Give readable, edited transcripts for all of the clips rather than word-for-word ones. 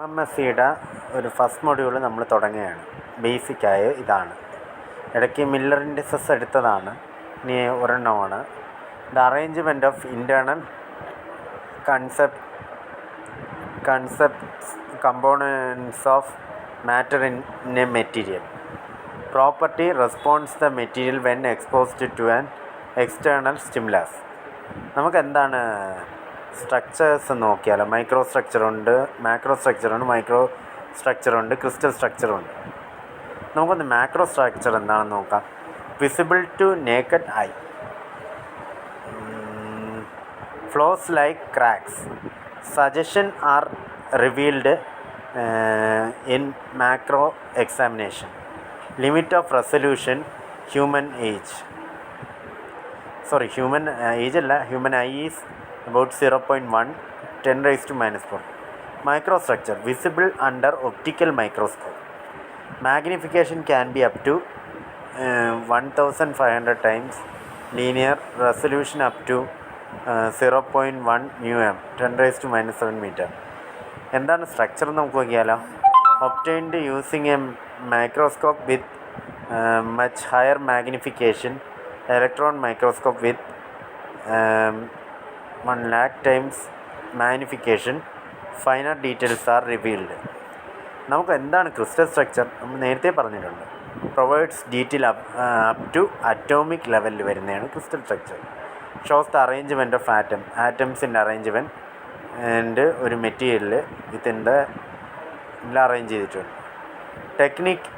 MSCയുടെ ഒരു first module നമ്മൾ തുടങ്ങുകയാണ്. ബേസിക്കായ ഇതാണ്. ഇടയ്ക്ക് മില്ലർ ഇൻഡിസസ് എടുത്തതാണ്. ഇനി ഒരെണ്ണമാണ് the arrangement of internal concepts components of matter in a material. Property response the material when exposed to an external stimulus. നമുക്ക് എന്താണ് സ്ട്രക്ചേഴ്സ് നോക്കിയാലോ. മൈക്രോ സ്ട്രക്ചറുണ്ട്, മാക്രോ സ്ട്രക്ചറുണ്ട്, മൈക്രോ സ്ട്രക്ചറുണ്ട്, ക്രിസ്റ്റൽ സ്ട്രക്ചറുണ്ട്. നമുക്കൊന്ന് മാക്രോ സ്ട്രക്ചർ എന്താണെന്ന് നോക്കാം. Visible to naked eye, flaws like cracks, suggestion are revealed in macro examination. Limit of resolution human age human eye is about 0.1 10⁻⁻⁴. Microstructure visible under optical microscope. Magnification can be up to 1500 times. Linear resolution up to 0.1 μm 10⁻⁷ meter. എന്താണ് structure നമുക്ക് നോക്കിയാലോ. Obtained using A microscope with much higher magnification. Electron microscope with 1 lakh times magnification. Finer details are revealed. നമുക്ക് എന്താണ് crystal structure നമ്മൾ നേരത്തെ പറഞ്ഞിട്ടുണ്ട്. Provides detail up to atomic ലെവലിൽ വരുന്നതാണ് crystal structure. Shows the arrangement of ആറ്റംസിൻ്റെ arrangement and ഒരു material ഇതിൻ്റെ അറേഞ്ച് ചെയ്തിട്ടുണ്ട്. Technique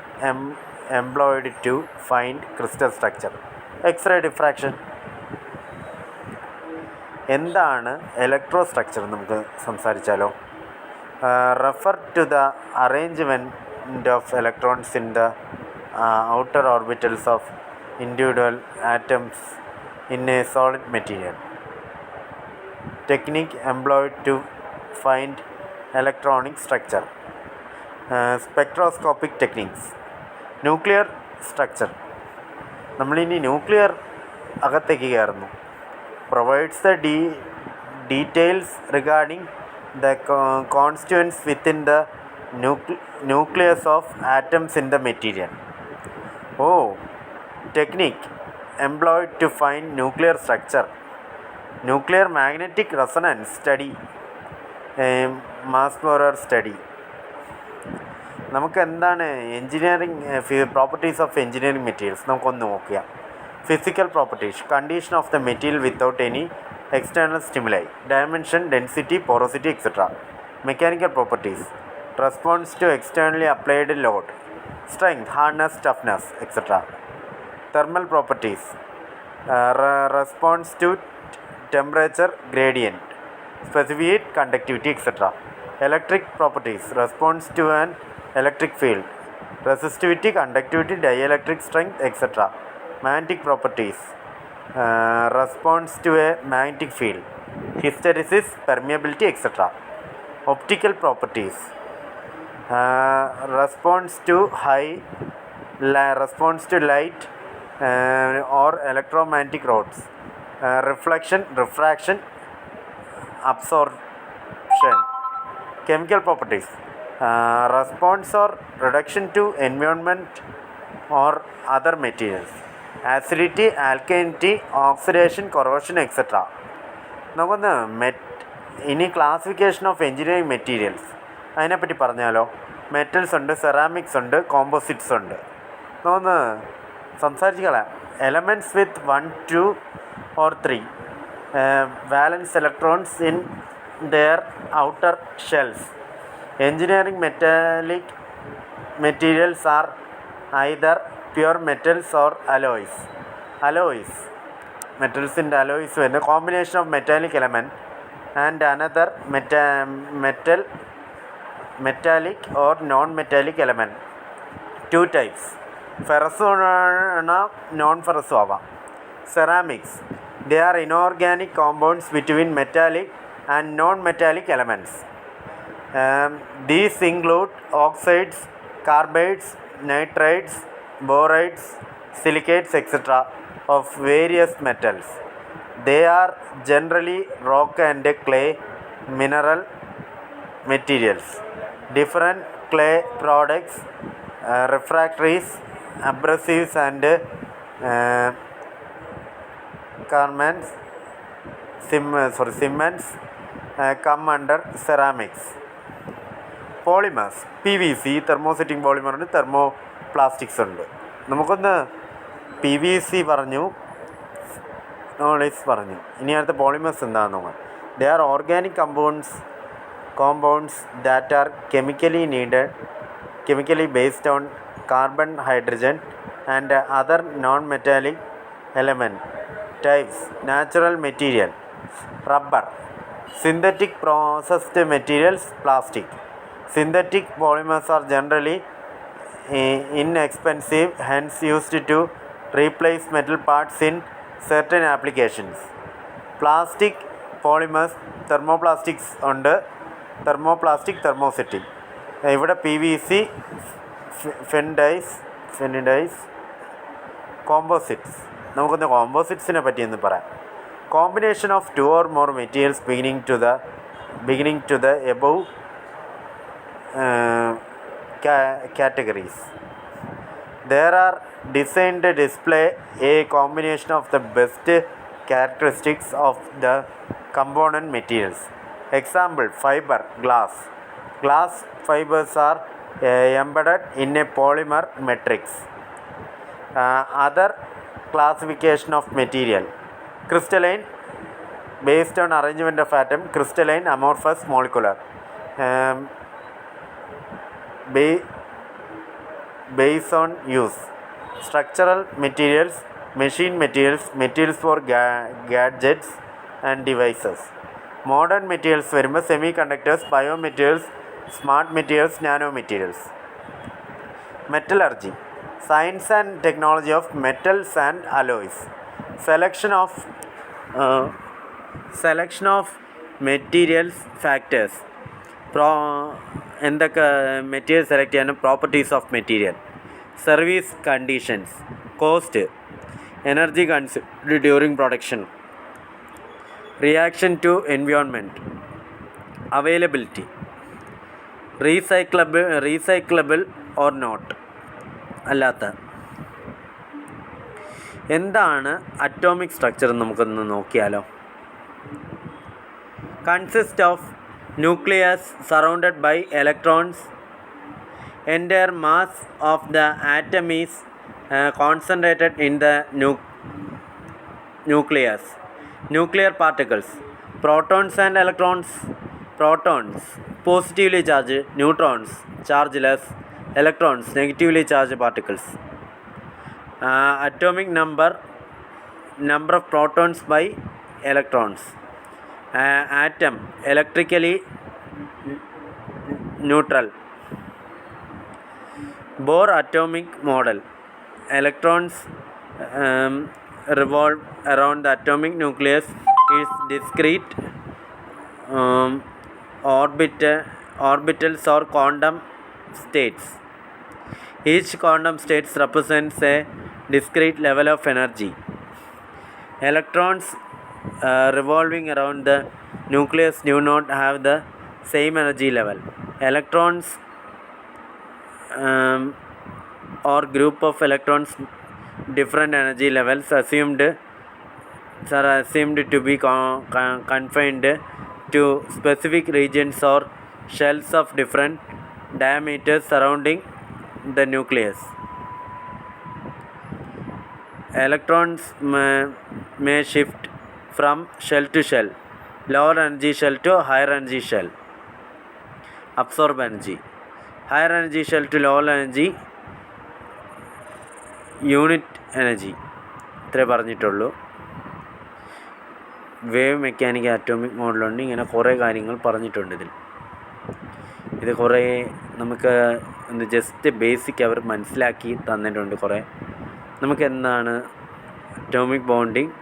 employed to find crystal structure. X ray diffraction. എന്താണ് ഇലക്ട്രോ സ്ട്രക്ചർ നമുക്ക് സംസാരിച്ചാലോ. Refer to the arrangement of electrons in the outer orbitals of individual atoms in a solid material. Technique employed to find electronic structure. Spectroscopic techniques. Nuclear structure. നമ്മളിനി nuclear അകത്തേക്ക് കയറുന്നു. Provides the details regarding the constituents within the nucleus of atoms in the material. Technique employed to find nuclear structure. Nuclear magnetic resonance study. Mossbauer study. നമുക്ക് എന്താണ് engineering properties of engineering materials നമുക്കൊന്ന് നോക്കുക. Physical properties. Condition of the material without any external stimuli. Dimension, density, porosity etcetera. Mechanical properties. Response to externally applied load. Strength, hardness, toughness etcetera. Thermal properties. Response to temperature gradient, specific conductivity etcetera. Electric properties. Response to an electric field, resistivity, conductivity, dielectric strength etc. Magnetic properties. Response to a magnetic field, hysteresis, permeability etc. Optical properties. Response to light or electromagnetic rods. Reflection, refraction, absorption. Chemical properties. Response or reduction to environment or other materials. Acidity, alkalinity, oxidation, corrosion etc. നമുക്കൊന്ന് ഇനി classification of engineering materials അതിനെപ്പറ്റി പറഞ്ഞാലോ. Metals ഉണ്ട്, ceramics ഉണ്ട്, composites ഉണ്ട്. നമുക്കൊന്ന് സംസാരിച്ച് കളയാം. Elements with 1, 2 or 3 valence electrons in their outer shells. Engineering metallic materials are either pure metals or alloys. Metals in alloys when the combination of metallic element and another metallic or non-metallic element. 2 types. Ferrous or non-ferrous. Ceramics. They are inorganic compounds between metallic and non-metallic elements. These include oxides, carbides, nitrides, borides, silicates etc. of various metals. They are generally rock and clay mineral materials. different clay products, refractories, abrasives and garments, cements come under ceramics. Polymers, PVC, thermosetting polymer ഉണ്ട്, thermoplastics ഉണ്ട്. നമുക്കൊന്ന് PVC പറഞ്ഞു, knowledge പറഞ്ഞു. ഇനി അടുത്ത polymers എന്താണെന്ന് നോക്കാം. They are organic compounds that are chemically based on carbon, hydrogen and other non-metallic element types. Natural material, rubber. Synthetic processed materials, plastic. Synthetic polymers are generally inexpensive, hence used to replace metal parts in certain applications. Plastic polymers, thermoplastics ഉണ്ട്, thermoplastic, thermosetting. ഇവിടെ PVC, ഫെനിഡൈസ്, composites. നമുക്കൊന്ന് കോമ്പോസിറ്റ്സിനെ പറ്റിയെന്ന് പറയാം. Combination of 2 or more materials beginning to the above categories. There are designed to display a combination of the best characteristics of the component materials. Example, fiber, glass. Glass fibers are embedded in a polymer matrix. Other classification of material: crystalline, based on arrangement of atom; crystalline, amorphous, molecular. Based on use: structural materials, machine materials, materials for gadgets and devices. Modern materials വരുമ്പോൾ semiconductors, biomaterials, smart materials, nanomaterials. Metallurgy, science and technology of metals and alloys. Selection of materials factors. എന്തൊക്കെ material select ചെയ്യാനും properties of material. Service conditions, cost, energy consumed during production, reaction to environment, availability, recyclable or not അല്ലാത്ത. എന്താണ് atomic structure നമുക്കൊന്ന് നോക്കിയാലോ. Consist of nucleus surrounded by electrons. Entire mass of the atom is concentrated in the nucleus. Nuclear particles: protons and electrons. Protons positively charged, neutrons chargeless, electrons negatively charged particles. Atomic number of protons by electrons. Atom electrically neutral. Bohr atomic model: electrons revolve around the atomic nucleus. Its discrete orbitals or quantum states. Each quantum state represents a discrete level of energy. Electrons revolving around the nucleus do not have the same energy level. Electrons or group of electrons different energy levels are assumed to be confined to specific regions or shells of different diameters surrounding the nucleus. Electrons may shift from shell to shell, lower energy shell to higher energy shell. Absorb energy: higher energy shell to lower energy unit energy. ഇത്രേ പറഞ്ഞിട്ടുള്ളൂ. Wave mechanic atomic മോഡലുണ്ട്. ഇങ്ങനെ കുറേ കാര്യങ്ങൾ പറഞ്ഞിട്ടുണ്ട് ഇതിൽ. ഇത് കുറേ നമുക്ക് ജസ്റ്റ് ബേസിക് അവർ മനസ്സിലാക്കി തന്നിട്ടുണ്ട്. കുറേ നമുക്ക് എന്താണ് അറ്റോമിക് ബോണ്ടിങ്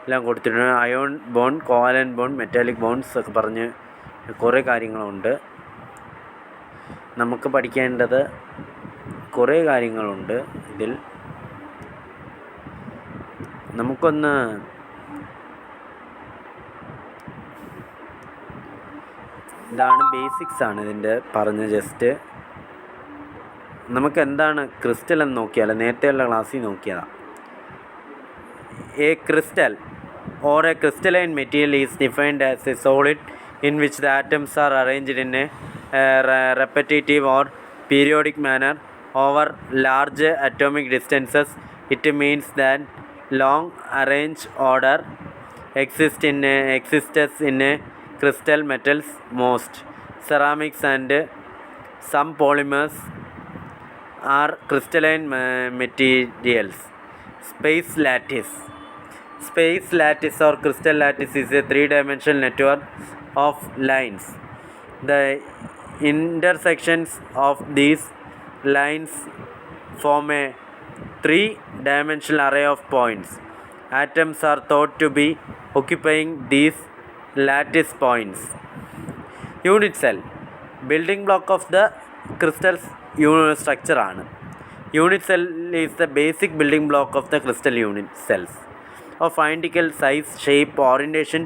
എല്ലാം കൊടുത്തിട്ടുണ്ട്. Ion bond, covalent bond, metallic bonds ഒക്കെ പറഞ്ഞ് കുറേ കാര്യങ്ങളുണ്ട്. നമുക്ക് പഠിക്കേണ്ടത് കുറേ കാര്യങ്ങളുണ്ട് ഇതിൽ. നമുക്കൊന്ന് ഇതാണ് ബേസിക്സ് ആണ് ഇതിൻ്റെ പറഞ്ഞ ജസ്റ്റ്. നമുക്ക് എന്താണ് ക്രിസ്റ്റൽ എന്ന് നോക്കിയാൽ നേരത്തെയുള്ള ക്ലാസ്സിൽ നോക്കിയതാണ്. A crystal or a crystalline material is defined as a solid in which the atoms are arranged in a repetitive or periodic manner over large atomic distances. It means that long arranged order exists in a crystal metals. Most ceramics and some polymers are crystalline materials. Space lattice or crystal lattice is a three-dimensional network of lines. The intersections of these lines form a three-dimensional array of points. Atoms are thought to be occupying these lattice points. Unit cell, building block of the crystal's structure ആണ്. Unit cell is the basic building block of the crystal unit cells of identical size, shape, orientation,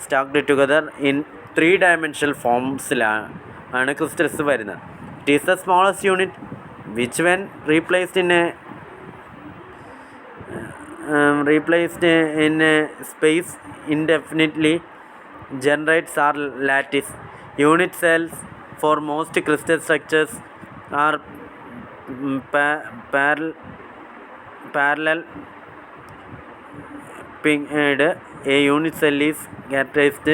stacked together in three-dimensional forms-ലാണ് crystals വരുന്നത്. It is the smallest unit which when replaced in a space indefinitely generates our lattice. Unit cells for most crystal structures are parallel pinged. A unit cell is characterized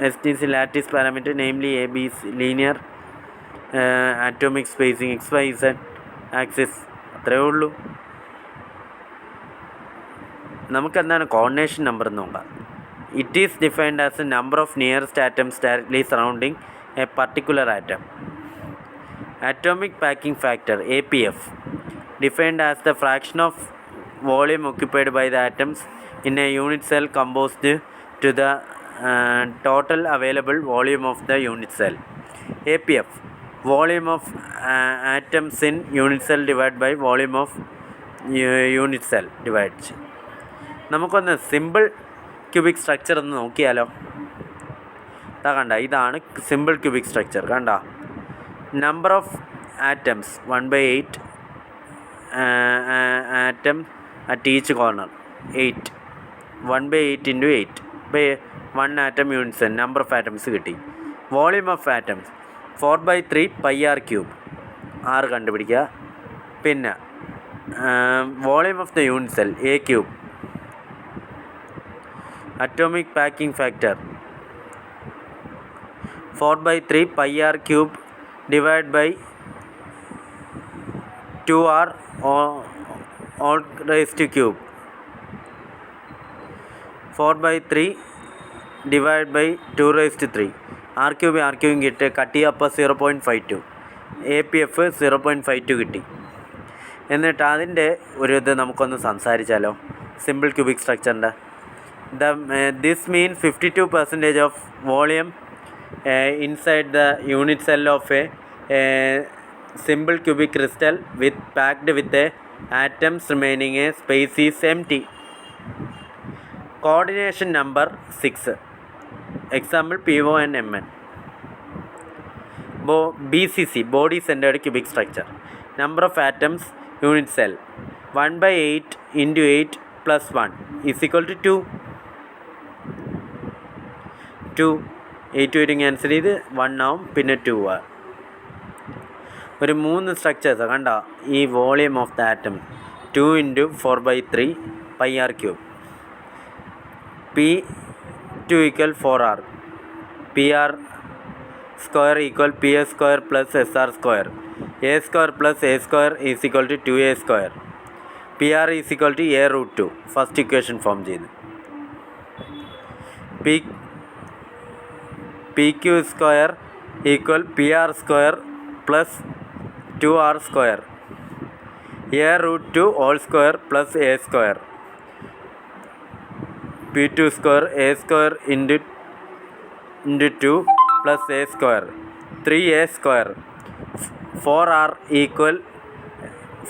as this lattice parameter, namely AB's linear atomic spacing XYZ axis. അത്രയേ ഉള്ളൂ. നമുക്കെന്താണ് coordination number എന്ന് നോക്കാം. It is defined as A number of nearest atoms directly surrounding A particular atom. Atomic packing factor APF, defined as the fraction of volume occupied by the atoms in a unit cell composed to the total available volume of the unit cell. APF, volume of atoms in unit cell divided by volume of unit cell divided. നമുക്കൊന്ന് simple cubic structure ഒന്ന് നോക്കിയാലോ. കണ്ട, ഇതാണ് simple cubic structure. കണ്ട, number of atoms 1/8 atom at each corner 8 1/8 into 8 by 1 atom unit cell. number of atoms കിട്ടി. volume of atoms 4/3 pi r cube r കണ്ടുപിടിക്കുക. പിന്നെ volume of the unit cell a cube. atomic packing factor 4/3 pi r cube divided by 2r all raised to cube. 4/3 divided by 2 raised to 3. r cube കിട്ടി. Cut ചെയ്യപ്പോൾ 0.52. APF 0.52 കിട്ടി. എന്നിട്ട് അതിൻ്റെ ഒരു ഇത് നമുക്കൊന്ന് സംസാരിച്ചാലോ. സിമ്പിൾ ക്യൂബിക് സ്ട്രക്ചറിൻ്റെ this mean 52% of volume inside the unit cell of a simple cubic crystal with packed with the atoms remaining a space is empty. Coordination number 6. Example PO and MN. BCC, body centered cubic structure. Number of atoms unit cell 1/8 into 8 plus 1 is equal to 2. 8 വരും cancel ചെയ്ത് 1 ആവും, പിന്നെ 2 ആവും. ഒരു 3 structures കണ്ട. ഈ volume of the atom 2 into 4/3 pi r cube. P2 equal 4r. PR square equal PS square plus SR square. A square plus A square is equal to 2A square. PR is equal to A root 2. First equation form ചെയ്ത്. PQ square equal PR square plus 2R square. A root 2 whole square plus A square. P2 square A square into 2 plus A square. 3A square.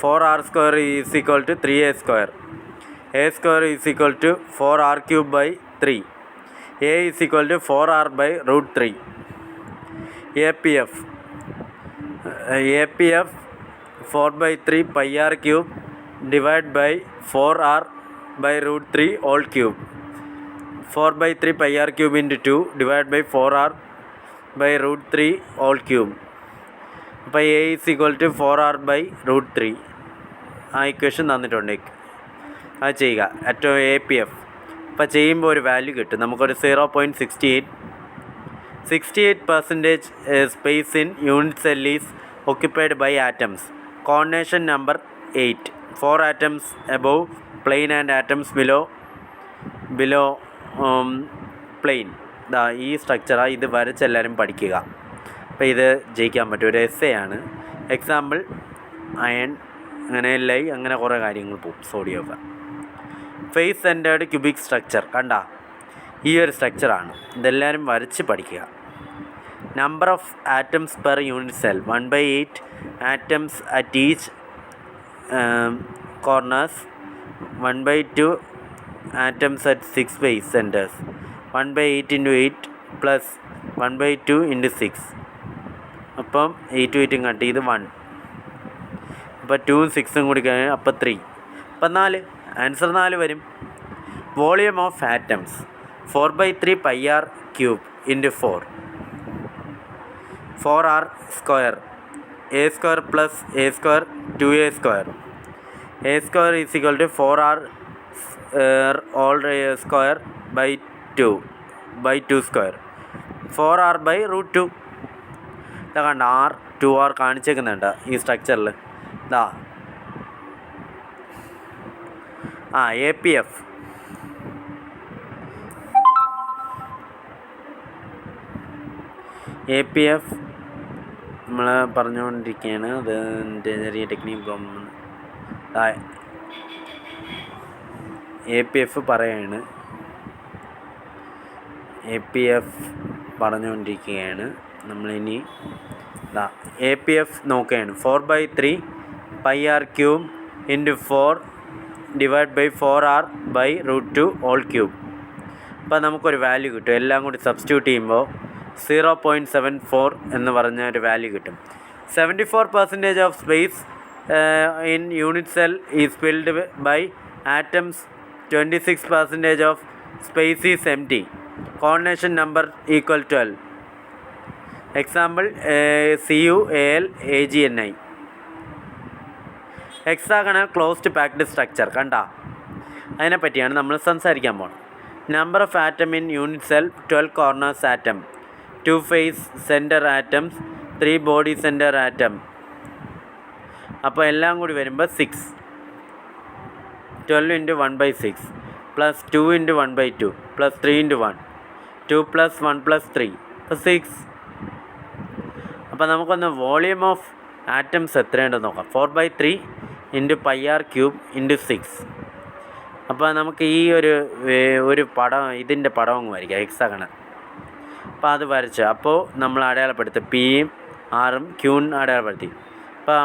4R square is equal to 3A square. A square is equal to 4R cube by 3. A is equal to 4R by root 3. APF 4/3 pi r cube divided by 4r by root 3 all cube. 4/3 pi r cube into 2 divided by 4r by root 3 all cube. അപ്പോൾ A is equal to 4r by root 3. ആ equation തന്നിട്ടുണ്ട്. അത് ചെയ്യുക. ഏറ്റവും APF അപ്പോൾ ചെയ്യുമ്പോൾ ഒരു value കിട്ടും. നമുക്കൊരു 0.68% space in unit cell is occupied by atoms. Coordination number 8. 4 atoms above plane and atoms below plane. ഈ സ്ട്രക്ചറാണ്. ഇത് വരച്ചെല്ലാവരും പഠിക്കുക. അപ്പോൾ ഇത് ജയിക്കാൻ പറ്റും. ഒരു essay ആണ്. എക്സാമ്പിൾ അയൺ, അങ്ങനെ LI, അങ്ങനെ കുറേ കാര്യങ്ങൾ പോകും. സോഡിയൊക്കെ ഫേസ് സെൻറ്റേർഡ് ക്യൂബിക് സ്ട്രക്ചർ കണ്ട ഈ ഒരു സ്ട്രക്ചറാണ്. ഇതെല്ലാവരും വരച്ച് പഠിക്കുക. Number of atoms per unit cell 1/8 atoms at each corners, 1/2 atoms at 6 base centers, 1/8 into 8 plus 1/2 into 6. അപ്പം 8 8 കട്ട് ചെയ്ത് 1. അപ്പോൾ 2ഉം 6ഉം കൂടി കഴിഞ്ഞാൽ അപ്പോൾ 3. അപ്പം 4. ആൻസർ 4 വരും. Volume of atoms 4/3 pi r cube into 4. 4r square, a square plus a square 2a square. A square is equal to 4r all square by 2 square. 4r by root 2. ഇതാ കണ്ട r 2r കാണിച്ചേക്കുന്നുണ്ട് ഈ സ്ട്രക്ചറിൽ. ഇതാ APF നമ്മൾ പറഞ്ഞുകൊണ്ടിരിക്കുകയാണ്. അത് ചെറിയ technical problem. APF പറയാണ്. APF പറഞ്ഞുകൊണ്ടിരിക്കുകയാണ്. നമ്മളിനി APF നോക്കുകയാണ്. 4/3 pi r cube into 4 divided by 4r by root 2 all cube. അപ്പോൾ നമുക്കൊരു വാല്യൂ കിട്ടും. എല്ലാം കൂടി സബ്സ്റ്റിറ്റ്യൂട്ട് ചെയ്യുമ്പോൾ 0.74 എന്ന് പറഞ്ഞ ഒരു വാല്യൂ കിട്ടും. 74% of space in unit cell is filled by atoms. 26% of space is empty. Coordination number equal 12. Example CuAl AgNi. Hexagonal closed packed structure കണ്ട അതിനെപ്പറ്റിയാണ് നമ്മൾ സംസാരിക്കാൻ പോകുന്നത്. Number of atom in unit cell 12 corners atom, 2 face centre atoms, 3 body centre atom. അപ്പോൾ എല്ലാം കൂടി വരുമ്പോൾ 6. 12 into 1/6 plus 2 into 1/2 plus 3 into 1. 2 plus 1 plus 3 അപ്പോൾ 6. അപ്പോൾ നമുക്കൊന്ന് വോളിയം ഓഫ് ആറ്റംസ് എത്രയുണ്ടെന്ന് നോക്കാം. 4/3 into pi r cube into 6. അപ്പോൾ നമുക്ക് ഈ ഒരു പടം, ഇതിൻ്റെ പടം അങ്ങ് വരയ്ക്കാം, ഹെക്സാഗണൽ. അപ്പോൾ അത് വരച്ച് അപ്പോൾ നമ്മൾ അടയാളപ്പെടുത്തി പിയും ആറും ക്യൂവും അടയാളപ്പെടുത്തി. അപ്പോൾ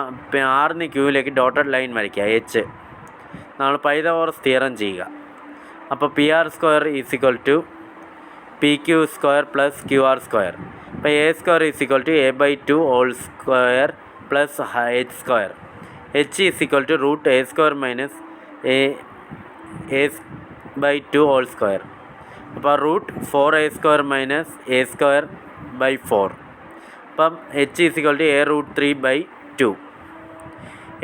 ആറിന് ക്യൂവിലേക്ക് ഡോട്ടഡ് ലൈൻ വരയ്ക്കുക, H. നമ്മൾ പൈതഗോറസ് തിയറം ചെയ്യുക. അപ്പോൾ PR square is equal to PQ square plus QR square. അപ്പോൾ A square is equal to A/2 whole square plus H square. H is equal to root A square minus A/2 whole square. അപ്പോൾ റൂട്ട് 4A square മൈനസ് A square by 4. അപ്പം H is equal to A root 3/2.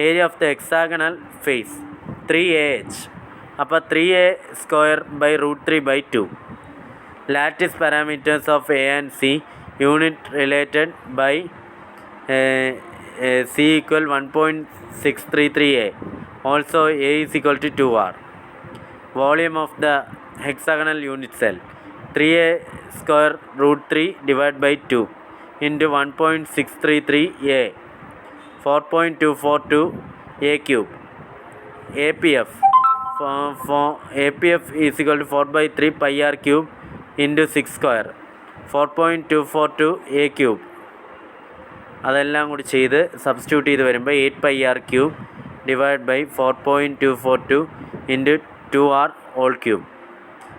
Area of the hexagonal face 3AH. അപ്പോൾ 3A square by root 3/2. Lattice parameters of A and C unit related by C equal 1.633A. Also A is equal to 2R. Volume of the hexagonal unit cell 3A square root 3 divided by 2 into 1.633A, 4.242 A cube. APF APF is equal to 4/3 pi r cube into 6 square, 4.242 A cube. അതെല്ലാം കൂടി ചെയ്ത് substitute ചെയ്ത് വരുമ്പോൾ 8 pi r cube divided by 4.242 into 2r whole cube.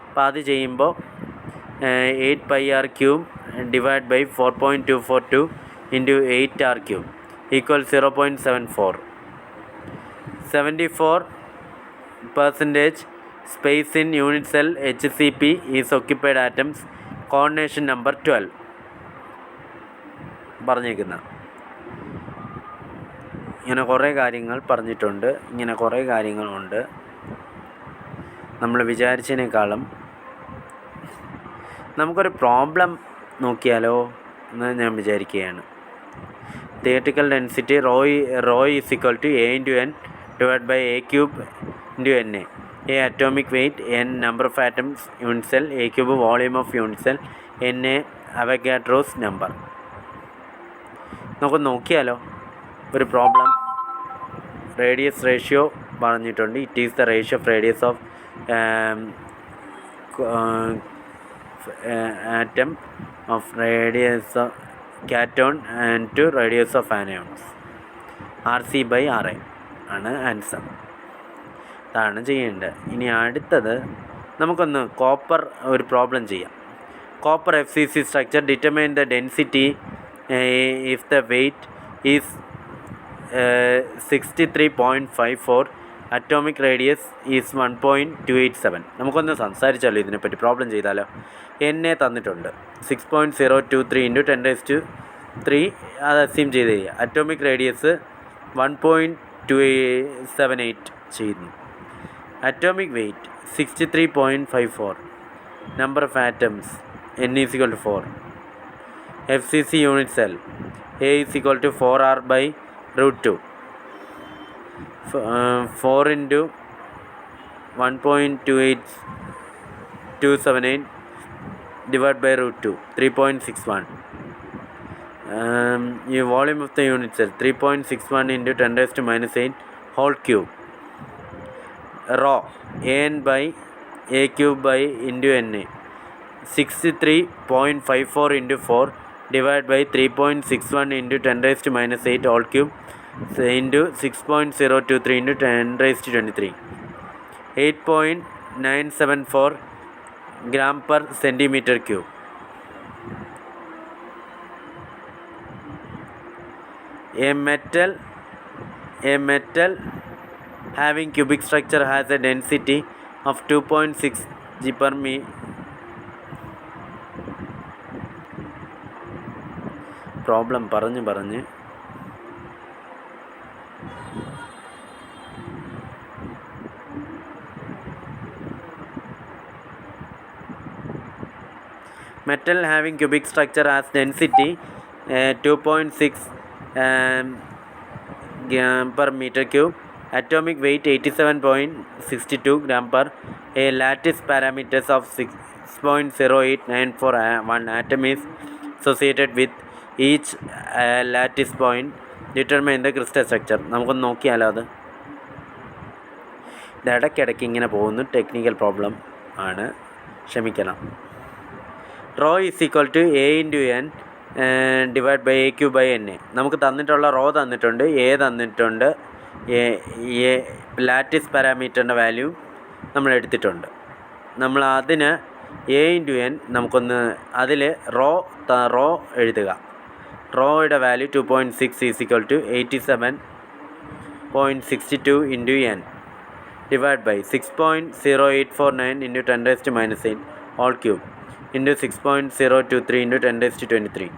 അപ്പോൾ അത് ചെയ്യുമ്പോൾ 8 pi r cube divided by 4.242 into 8 r cube equals 0.74. 74% space in unit cell HCP is occupied atoms. Coordination number 12 പറഞ്ഞിരിക്കുന്ന ഇങ്ങനെ കുറേ കാര്യങ്ങൾ പറഞ്ഞിട്ടുണ്ട്. ഇങ്ങനെ കുറേ കാര്യങ്ങളുണ്ട്. നമ്മൾ വിചാരിച്ചതിനേക്കാളും നമുക്കൊരു പ്രോബ്ലം നോക്കിയാലോ എന്ന് ഞാൻ വിചാരിക്കുകയാണ്. Theoretical density rho is equal to A into N divide by a cube into n a atomic weight, n number of atoms unit cell, a cube volume of unit cell, n a Avogadro's number. നമുക്ക് നോക്കിയാലോ ഒരു problem. Radius ratio പറഞ്ഞിട്ടുണ്ട്. It is the ratio of radius of atom of radius of caton and to radius of anions. RC by RA ആണ് answer. അതാണ് ചെയ്യേണ്ടത്. ഇനി അടുത്തത് നമുക്കൊന്ന് കോപ്പർ ഒരു പ്രോബ്ലം ചെയ്യാം. Copper FCC structure determine the density if the weight is 63.54, atomic radius is 1.287. നമുക്കൊന്ന് സംസാരിച്ചാലോ ഇതിനെപ്പറ്റി, പ്രോബ്ലം ചെയ്താലോ. എന്നെ തന്നിട്ടുണ്ട് 6.023 ഇൻറ്റു 10⁻³ അത് അസ്യൂം ചെയ്ത് ചെയ്യുക. അറ്റോമിക് റേഡിയസ് 1.278 ചെയ്യുന്നു. Atomic weight 63.54, number of atoms n is equal to 4, FCC unit cell A is equal to 4r by root 2, 4 into 1.28278 divided by root 2, 3.61. Volume of the unit cell 3.61 into 10⁻⁻8 whole cube. Rho an by a cube by into na 63.54 into 4 divided by 3.61 into 10⁻⁸ whole cube into 6.023 into 10⁻23, 8.974 gram per centimeter cube. A metal having cubic structure has a density of 2.6 G per meter. Problem പറഞ്ഞ് metal having cubic structure has density 2.6 gram per meter cube, atomic weight 87.62 gram per, a lattice parameters of 6.0894, atom is associated with each lattice point. Determine the crystal structure. നമുക്കൊന്ന് നോക്കിയാലോ. അത് ഇടയ്ക്കിടയ്ക്ക് ഇങ്ങനെ പോകുന്നു. Technical problem ആണ്, ക്ഷമിക്കണം. Rho is equal to A into N divide by A Q by N A. നമുക്ക് തന്നിട്ടുള്ള റോ തന്നിട്ടുണ്ട്, എ തന്നിട്ടുണ്ട്, എ ലാറ്റിസ് പാരാമീറ്ററിൻ്റെ വാല്യൂ നമ്മൾ എടുത്തിട്ടുണ്ട്. നമ്മൾ അതിന് എ ഇൻറ്റു എൻ നമുക്കൊന്ന് അതിൽ റോ എഴുതുക. റോയുടെ value 2.6 is equal to 87.62 into N divide by 6.0849 into 10⁻⁻8 whole cube into 6.023 into 10⁻23.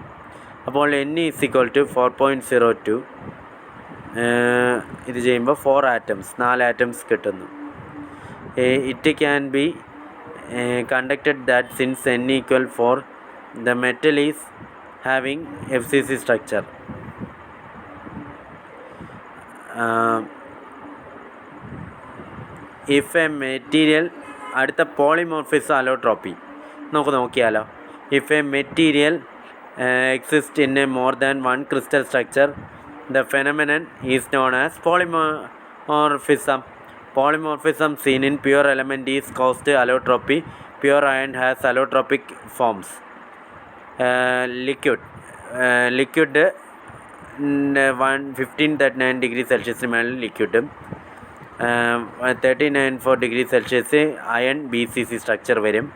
അപ്പോൾ n ഈസ് ഈക്വൽ ടു 4.02. ഇത് ചെയ്യുമ്പോൾ 4 ആറ്റംസ് കിട്ടുന്നു. It can be conducted that since n equal 4, the metal is having FCC structure. If a material, അടുത്ത polymorphism allotropy നമുക്ക് നോക്കിയാലോ. If a material exists in a more than one crystal structure, the phenomenon is known as polymorphism. Polymorphism seen in pure element is caused allotropy. Pure iron has allotropic forms. Liquid 1539 degree Celsius liquid, 39.4 degree Celsius iron BCC structure വരും.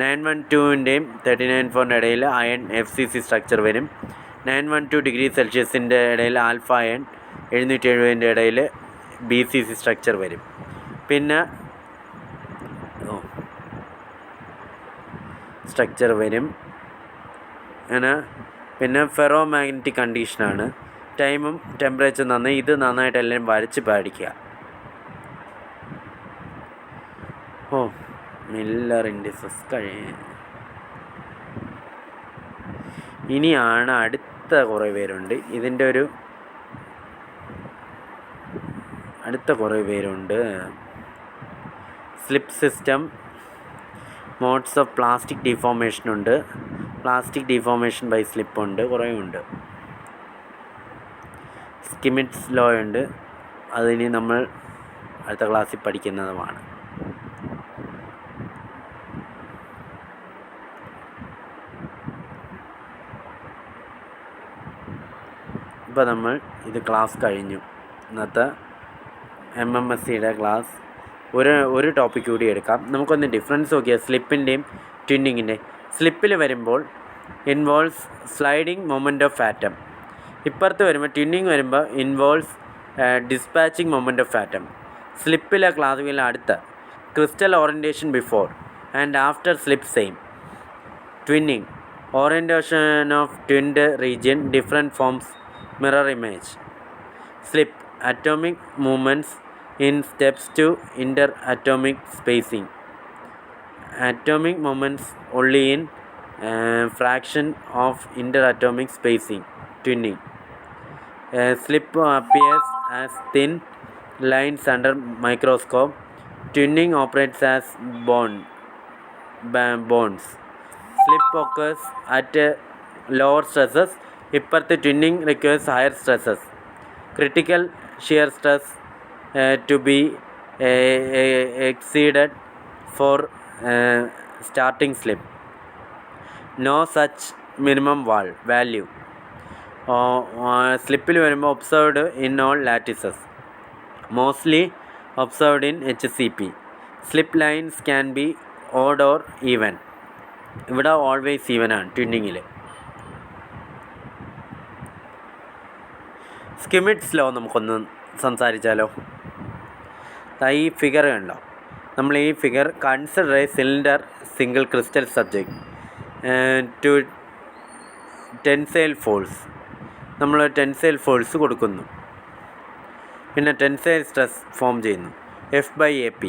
912-ൻ്റെയും 39.4 ഇടയിൽ iron FCC structure വരും. 912 degree സെൽഷ്യസിൻ്റെ ഇടയിൽ alpha iron, 770 ഇടയിൽ BCC structure വരും. പിന്നെ structure വരും അങ്ങനെ. പിന്നെ ഫെറോ മാഗ്നറ്റിക് കണ്ടീഷനാണ്. ടൈമും ടെമ്പറേച്ചർ നന്നായി ഇത് നന്നായിട്ട് എല്ലാവരും വരച്ച് പഠിക്കുക. മില്ലർ ഇൻഡിസസ് ഇനിയാണ് അടുത്ത കുറേ പേരുണ്ട്. ഇതിൻ്റെ അടുത്ത കുറേ പേരുണ്ട്. Slip system, modes of plastic deformation ഉണ്ട്, പ്ലാസ്റ്റിക് ഡിഫോർമേഷൻ ബൈ സ്ലിപ്പ് ഉണ്ട്, കുറേ ഉണ്ട്. സ്കിമിറ്റ്സ് ലോ ഉണ്ട്. അതിനി നമ്മൾ അടുത്ത ക്ലാസ്സിൽ പഠിക്കുന്നതുമാണ്. ഇപ്പോൾ നമ്മൾ ഇത് ക്ലാസ് കഴിഞ്ഞു. ഇന്നത്തെ MMSCയുടെ ക്ലാസ് ഒരു ടോപ്പിക് കൂടി എടുക്കാം. നമുക്കൊന്ന് ഡിഫറൻസ് നോക്കിയാൽ സ്ലിപ്പിൻ്റെയും ട്വിന്നിങ്ങിൻ്റെ. സ്ലിപ്പിൽ വരുമ്പോൾ involves sliding moment of atom. ഇപ്പുറത്ത് വരുമ്പോൾ ട്വിന്നിങ് വരുമ്പോൾ involves dispatching moment of atom. സ്ലിപ്പിലെ ക്ലാസ്സിൽ അടുത്ത crystal orientation before and after slip same. Twinning orientation of twinned region different forms mirror image. Slip atomic movements in steps to interatomic spacing. Atomic moments only in fraction of interatomic spacing. Twinning. Slip appears as thin lines under microscope. Twinning operates as bonds. Slip occurs at lower stresses. ഇപ്പുറത്ത് twinning requires higher stresses. Critical shear stress to be exceeded for starting slip. No such minimum value. സ്ലിപ്പിൽ വരുമ്പോൾ observed in all lattices, mostly observed in HCP. Slip lines can be odd or even. ഇവിടെ always even ആണ് ട്വിന്നിങ്ങിൽ. സ്കിമിറ്റ്സ് law നമുക്കൊന്ന് സംസാരിച്ചാലോ. ഈ figure കണ്ടോ? നമ്മൾ ഈ figure consider a cylinder single crystal subject to tensile force. നമ്മൾ ടെൻസൈൽ ഫോഴ്സ് കൊടുക്കുന്നു, പിന്നെ ടെൻസൈൽ സ്ട്രെസ് ഫോം ചെയ്യുന്നു. F/AP.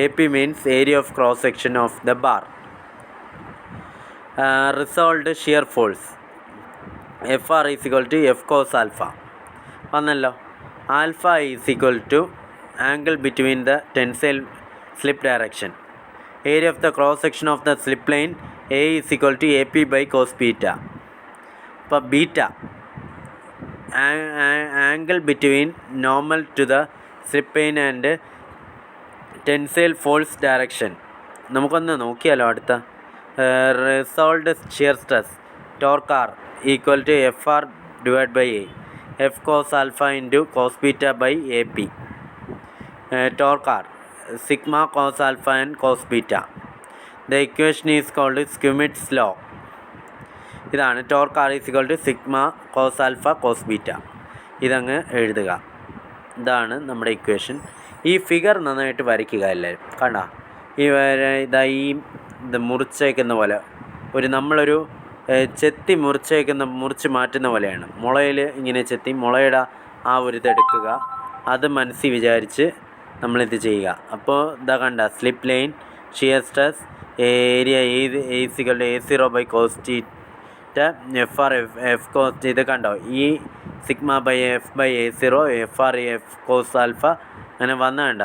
AP means area of cross section of the bar. Resolved shear force FR = F cos alpha. വന്നല്ലോ. Alpha = angle between the tensile slip direction. Area of the cross section of the slip line A = AP/cos beta. അപ്പോൾ beta angle between normal to the slip line and tensile force direction. നമുക്കൊന്ന് നോക്കിയാലോ അടുത്ത. Resolved shear stress torque R = FR/A. F cos alpha into cos beta by AP. Torque R sigma cos alpha and cos beta. The equation is called Schmidt's law. ഇതാണ് torque R = sigma cos alpha cos beta. ഇതങ്ങ് എഴുതുക. ഇതാണ് നമ്മുടെ equation. ഈ figure നന്നായിട്ട് വരയ്ക്കുക എല്ലാവരും. കണ്ടോ? ഇത് മുറിച്ചേക്കുന്ന പോലെ നമ്മളൊരു ചെത്തി മുറിച്ച് മാറ്റുന്ന പോലെയാണ്. മുളയിൽ ഇങ്ങനെ ചെത്തി മുളയുടെ ആ ഒരു ഇതെടുക്കുക, അത് മനസ്സിൽ വിചാരിച്ച് നമ്മളിത് ചെയ്യുക. അപ്പോൾ ഇതാ കണ്ട slip line shear stress area A A0/cos θ FR F cos. ഇത് കണ്ടോ? ഈ σ/F/A0 FR F cos alpha അങ്ങനെ വന്ന കണ്ട.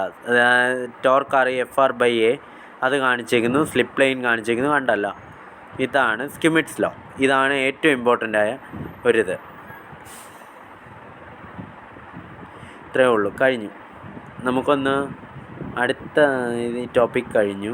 ടോർക്ക് R FR/A അത് കാണിച്ചേക്കുന്നു, സ്ലിപ്പ് ലൈൻ കാണിച്ചേക്കുന്നു. കണ്ടല്ലോ? ഇതാണ് സ്കിമിറ്റ്സ് ലോ. ഇതാണ് ഏറ്റവും ഇമ്പോർട്ടൻ്റ് ആയ ഒരിത്. ഇത്രയേ ഉള്ളൂ. കഴിഞ്ഞു. നമുക്കൊന്ന് അടുത്ത ടോപ്പിക് കഴിഞ്ഞു.